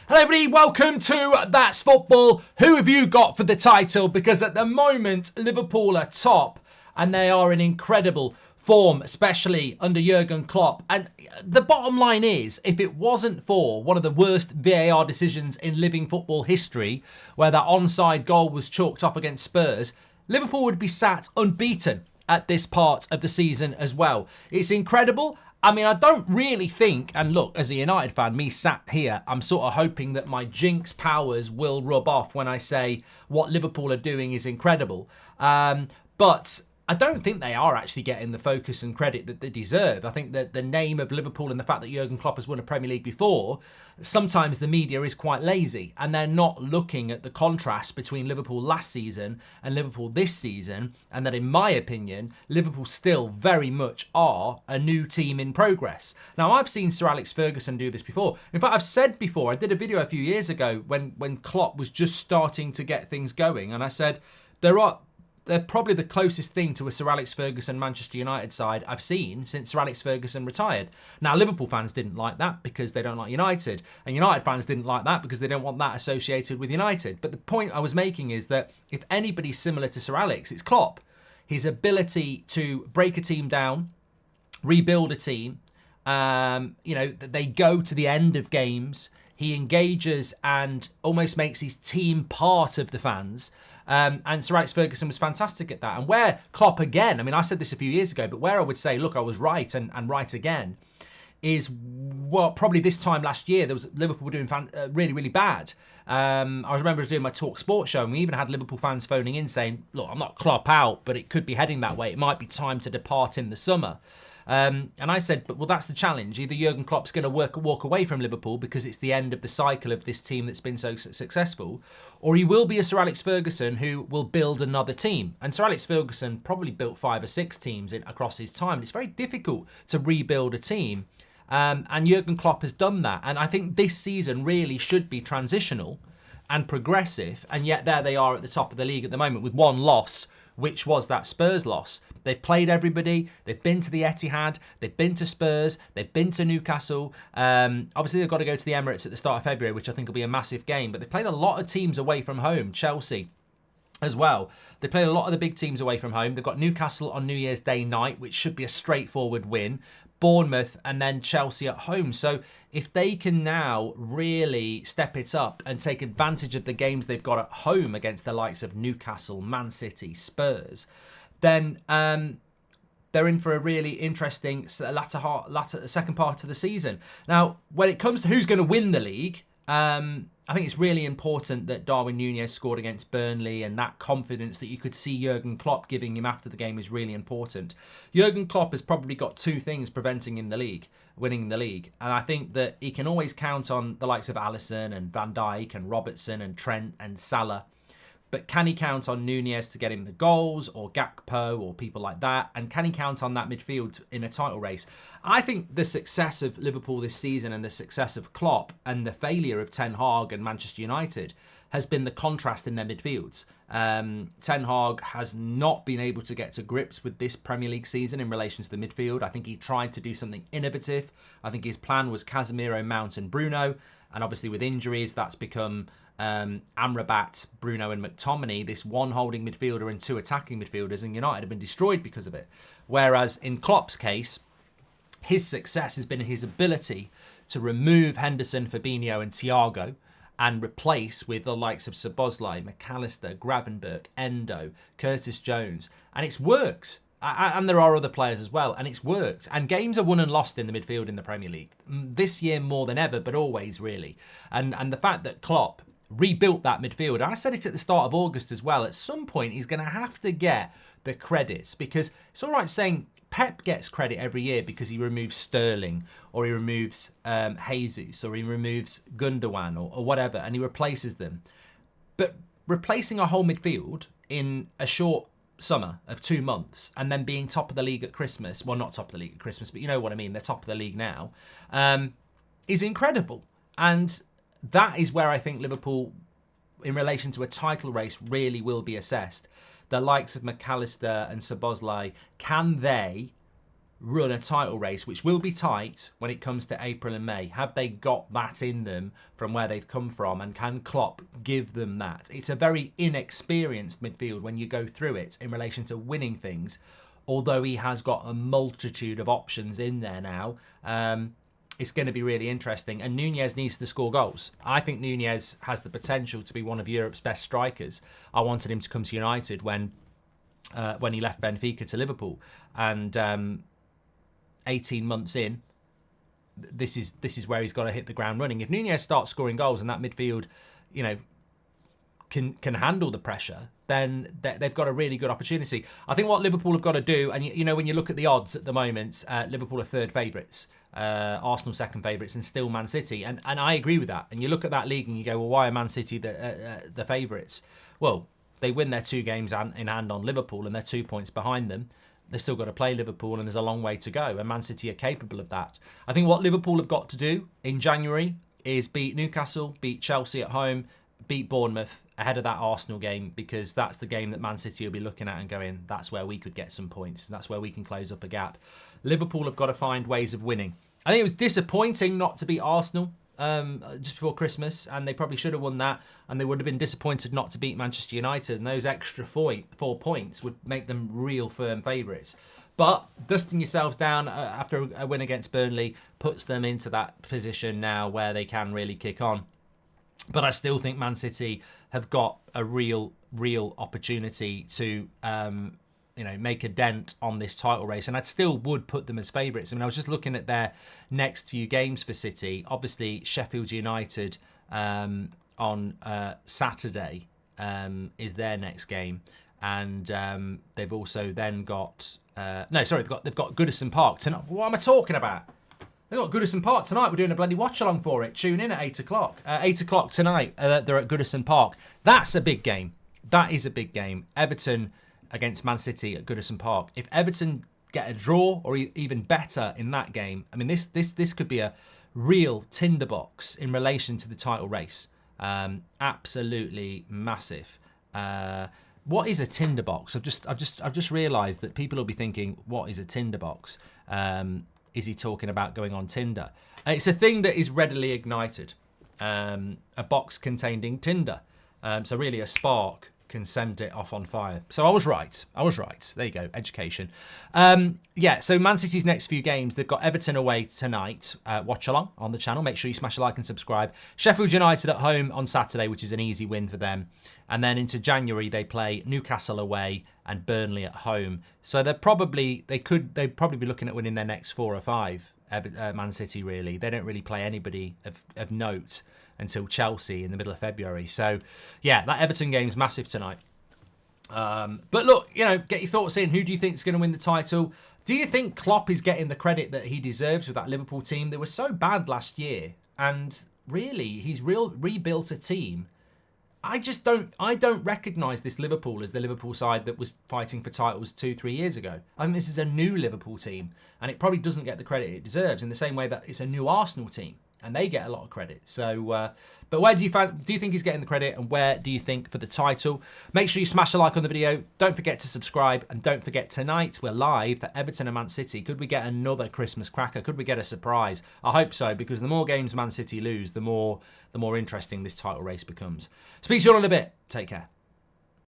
Hello everybody, welcome to That's Football. Who have you got for the title? Because at the moment, Liverpool are top and they are in incredible form, especially under Jurgen Klopp. And the bottom line is, if it wasn't for one of the worst VAR decisions in living football history, where that onside goal was chalked off against Spurs, Liverpool would be sat unbeaten at this part of the season as well. It's incredible. I mean, I don't really think, and look, as a United fan, me sat here, I'm sort of hoping that my jinx powers will rub off when I say what Liverpool are doing is incredible. But I don't think they are actually getting the focus and credit that they deserve. I think that the name of Liverpool and the fact that Jurgen Klopp has won a Premier League before, sometimes the media is quite lazy and they're not looking at the contrast between Liverpool last season and Liverpool this season, and that in my opinion, Liverpool still very much are a new team in progress. Now, I've seen Sir Alex Ferguson do this before. In fact, I've said before, I did a video a few years ago when Klopp was just starting to get things going, and I said, they're probably the closest thing to a Sir Alex Ferguson Manchester United side I've seen since Sir Alex Ferguson retired. Now, Liverpool fans didn't like that because they don't like United. And United fans didn't like that because they don't want that associated with United. But the point I was making is that if anybody's similar to Sir Alex, it's Klopp. His ability to break a team down, rebuild a team, they go to the end of games. He engages and almost makes his team part of the fans. And Sir Alex Ferguson was fantastic at that. And where Klopp again, I mean, I said this a few years ago, but where I would say, look, I was right and right again, is, well, probably this time last year, there was Liverpool doing really, really bad. I remember I was doing my Talk Sports show, and we even had Liverpool fans phoning in saying, look, I'm not Klopp out, but it could be heading that way. It might be time to depart in the summer. And I said, well, that's the challenge. Either Jurgen Klopp's going to walk away from Liverpool because it's the end of the cycle of this team that's been so successful, or he will be a Sir Alex Ferguson who will build another team. And Sir Alex Ferguson probably built 5 or 6 teams across his time. It's very difficult to rebuild a team. And Jurgen Klopp has done that. And I think this season really should be transitional and progressive. And yet there they are at the top of the league at the moment with one loss, which was that Spurs loss. They've played everybody. They've been to the Etihad. They've been to Spurs. They've been to Newcastle. Obviously, they've got to go to the Emirates at the start of February, which I think will be a massive game. But they've played a lot of teams away from home. Chelsea as well. They played a lot of the big teams away from home. They've got Newcastle on New Year's Day night, which should be a straightforward win. Bournemouth and then Chelsea at home. So if they can now really step it up and take advantage of the games they've got at home against the likes of Newcastle, Man City, Spurs, then they're in for a really interesting second part of the season. Now, when it comes to who's going to win the league, I think it's really important that Darwin Núñez scored against Burnley, and that confidence that you could see Jurgen Klopp giving him after the game is really important. Jurgen Klopp has probably got 2 things preventing him winning the league. And I think that he can always count on the likes of Alisson and Van Dijk and Robertson and Trent and Salah. But can he count on Núñez to get him the goals, or Gakpo, or people like that? And can he count on that midfield in a title race? I think the success of Liverpool this season and the success of Klopp and the failure of Ten Hag and Manchester United has been the contrast in their midfields. Ten Hag has not been able to get to grips with this Premier League season in relation to the midfield. I think he tried to do something innovative. I think his plan was Casemiro, Mount and Bruno. And obviously with injuries, that's become Amrabat, Bruno and McTominay, this one holding midfielder and 2 attacking midfielders, and United have been destroyed because of it. Whereas in Klopp's case, his success has been his ability to remove Henderson, Fabinho and Thiago and replace with the likes of Szoboszlai, McAllister, Gravenberch, Endo, Curtis Jones, and it's worked. And there are other players as well, and it's worked. And games are won and lost in the midfield in the Premier League. This year more than ever, but always really. And the fact that Klopp rebuilt that midfield, and I said it at the start of August as well, at some point he's going to have to get the credits, because it's all right saying Pep gets credit every year because he removes Sterling, or he removes Jesus, or he removes Gundogan, or whatever, and he replaces them. But replacing a whole midfield in a short summer of 2 months and then being top of the league at Christmas, well, not top of the league at Christmas, but you know what I mean, they're top of the league now, is incredible. And that is where I think Liverpool, in relation to a title race, really will be assessed. The likes of McAllister and Szoboszlai, can they run a title race, which will be tight when it comes to April and May? Have they got that in them from where they've come from, and can Klopp give them that? It's a very inexperienced midfield when you go through it in relation to winning things, although he has got a multitude of options in there now. It's going to be really interesting, and Nunez needs to score goals. I think Nunez has the potential to be one of Europe's best strikers. I wanted him to come to United when he left Benfica to Liverpool, and 18 months in, this is where he's got to hit the ground running. If Nunez starts scoring goals and that midfield, can handle the pressure, then they've got a really good opportunity. I think what Liverpool have got to do, and when you look at the odds at the moment, Liverpool are third favourites, Arsenal second favourites, and still Man City. And I agree with that. And you look at that league and you go, well, why are Man City the favourites? Well, they win their 2 games in hand on Liverpool, and they're 2 points behind them. They've still got to play Liverpool, and there's a long way to go. And Man City are capable of that. I think what Liverpool have got to do in January is beat Newcastle, beat Chelsea at home, beat Bournemouth ahead of that Arsenal game, because that's the game that Man City will be looking at and going, that's where we could get some points, and that's where we can close up a gap. Liverpool have got to find ways of winning. I think it was disappointing not to beat Arsenal just before Christmas, and they probably should have won that, and they would have been disappointed not to beat Manchester United, and those extra 4 points would make them real firm favourites. But dusting yourselves down after a win against Burnley puts them into that position now where they can really kick on. But I still think Man City have got a real opportunity to make a dent on this title race, and I still would put them as favourites. I mean, I was just looking at their next few games for City. Obviously, Sheffield United on Saturday is their next game, and they've also then got they've got Goodison Park tonight. What am I talking about? They've got Goodison Park tonight. We're doing a bloody watch along for it. Tune in at 8 o'clock. 8 o'clock tonight, they're at Goodison Park. That's a big game. That is a big game. Everton against Man City at Goodison Park. If Everton get a draw or even better in that game, I mean, this could be a real tinderbox in relation to the title race. Absolutely massive. What is a tinderbox? I've just realised that people will be thinking, what is a tinderbox? Is he talking about going on Tinder? It's a thing that is readily ignited. A box containing tinder. So really a spark can send it off on fire. So I was right. There you go. Education. So Man City's next few games, they've got Everton away tonight. Watch along on the channel. Make sure you smash a like and subscribe. Sheffield United at home on Saturday, which is an easy win for them. And then into January, they play Newcastle away and Burnley at home. So they'd probably be looking at winning their next 4 or 5. Man City, really. They don't really play anybody of note until Chelsea in the middle of February. So, yeah, that Everton game's massive tonight. But look, get your thoughts in. Who do you think is going to win the title? Do you think Klopp is getting the credit that he deserves with that Liverpool team? They were so bad last year, and really, he's rebuilt a team. I don't recognise this Liverpool as the Liverpool side that was fighting for titles 2-3 years ago. I think this is a new Liverpool team, and it probably doesn't get the credit it deserves in the same way that it's a new Arsenal team, and they get a lot of credit. So, but where do you think he's getting the credit, and where do you think for the title? Make sure you smash a like on the video. Don't forget to subscribe, and don't forget, tonight we're live for Everton and Man City. Could we get another Christmas cracker? Could we get a surprise? I hope so, because the more games Man City lose, the more interesting this title race becomes. Speak to you all in a bit. Take care.